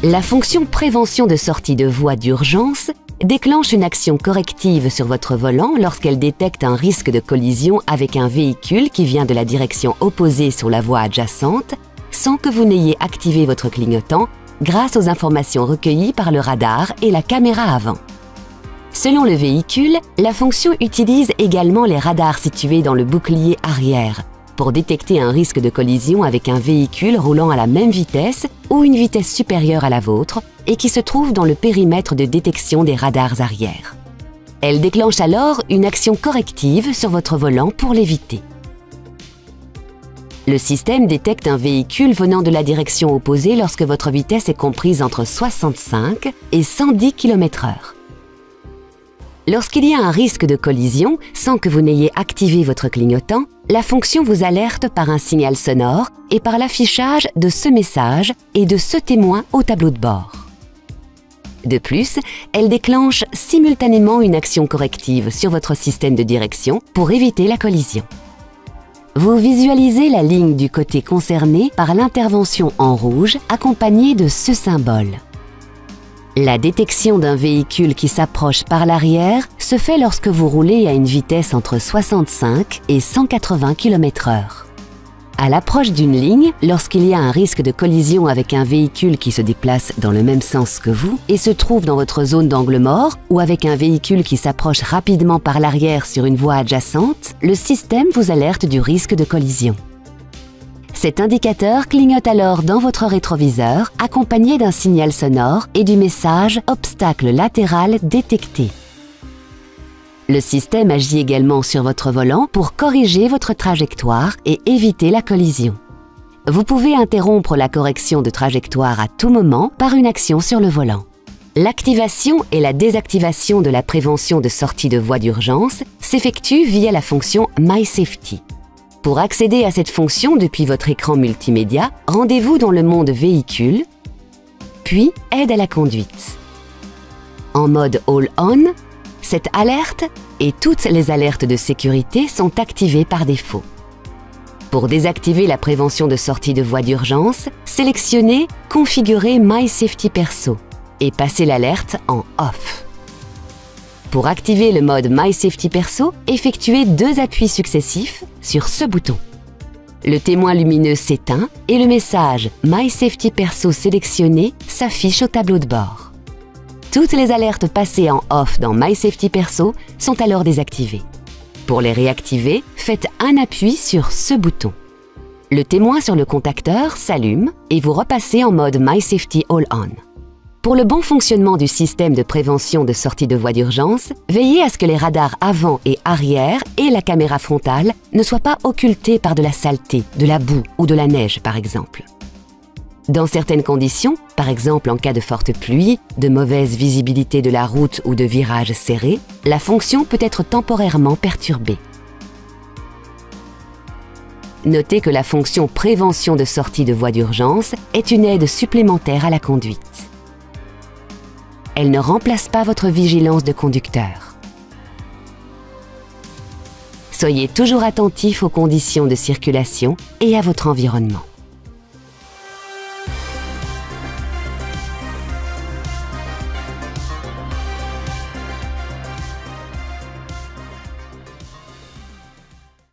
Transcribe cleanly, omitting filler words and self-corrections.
La fonction prévention de sortie de voie d'urgence déclenche une action corrective sur votre volant lorsqu'elle détecte un risque de collision avec un véhicule qui vient de la direction opposée sur la voie adjacente sans que vous n'ayez activé votre clignotant grâce aux informations recueillies par le radar et la caméra avant. Selon le véhicule, la fonction utilise également les radars situés dans le bouclier arrière pour détecter un risque de collision avec un véhicule roulant à la même vitesse ou une vitesse supérieure à la vôtre et qui se trouve dans le périmètre de détection des radars arrière. Elle déclenche alors une action corrective sur votre volant pour l'éviter. Le système détecte un véhicule venant de la direction opposée lorsque votre vitesse est comprise entre 65 et 110 km/h. Lorsqu'il y a un risque de collision, sans que vous n'ayez activé votre clignotant, la fonction vous alerte par un signal sonore et par l'affichage de ce message et de ce témoin au tableau de bord. De plus, elle déclenche simultanément une action corrective sur votre système de direction pour éviter la collision. Vous visualisez la ligne du côté concerné par l'intervention en rouge accompagnée de ce symbole. La détection d'un véhicule qui s'approche par l'arrière se fait lorsque vous roulez à une vitesse entre 65 et 180 km/h. À l'approche d'une ligne, lorsqu'il y a un risque de collision avec un véhicule qui se déplace dans le même sens que vous et se trouve dans votre zone d'angle mort, ou avec un véhicule qui s'approche rapidement par l'arrière sur une voie adjacente, le système vous alerte du risque de collision. Cet indicateur clignote alors dans votre rétroviseur, accompagné d'un signal sonore et du message « Obstacle latéral détecté ». Le système agit également sur votre volant pour corriger votre trajectoire et éviter la collision. Vous pouvez interrompre la correction de trajectoire à tout moment par une action sur le volant. L'activation et la désactivation de la prévention de sortie de voie d'urgence s'effectuent via la fonction MySafety. Pour accéder à cette fonction depuis votre écran multimédia, rendez-vous dans le monde Véhicule, puis Aide à la conduite. En mode All-On, cette alerte et toutes les alertes de sécurité sont activées par défaut. Pour désactiver la prévention de sortie de voie d'urgence, sélectionnez « Configurer MySafety Perso » et passez l'alerte en « Off ». Pour activer le mode MySafety Perso, effectuez 2 appuis successifs sur ce bouton. Le témoin lumineux s'éteint et le message MySafety Perso sélectionné s'affiche au tableau de bord. Toutes les alertes passées en off dans MySafety Perso sont alors désactivées. Pour les réactiver, faites un appui sur ce bouton. Le témoin sur le contacteur s'allume et vous repassez en mode MySafety All-On. Pour le bon fonctionnement du système de prévention de sortie de voie d'urgence, veillez à ce que les radars avant et arrière et la caméra frontale ne soient pas occultés par de la saleté, de la boue ou de la neige par exemple. Dans certaines conditions, par exemple en cas de forte pluie, de mauvaise visibilité de la route ou de virages serrés, la fonction peut être temporairement perturbée. Notez que la fonction prévention de sortie de voie d'urgence est une aide supplémentaire à la conduite. Elle ne remplace pas votre vigilance de conducteur. Soyez toujours attentif aux conditions de circulation et à votre environnement.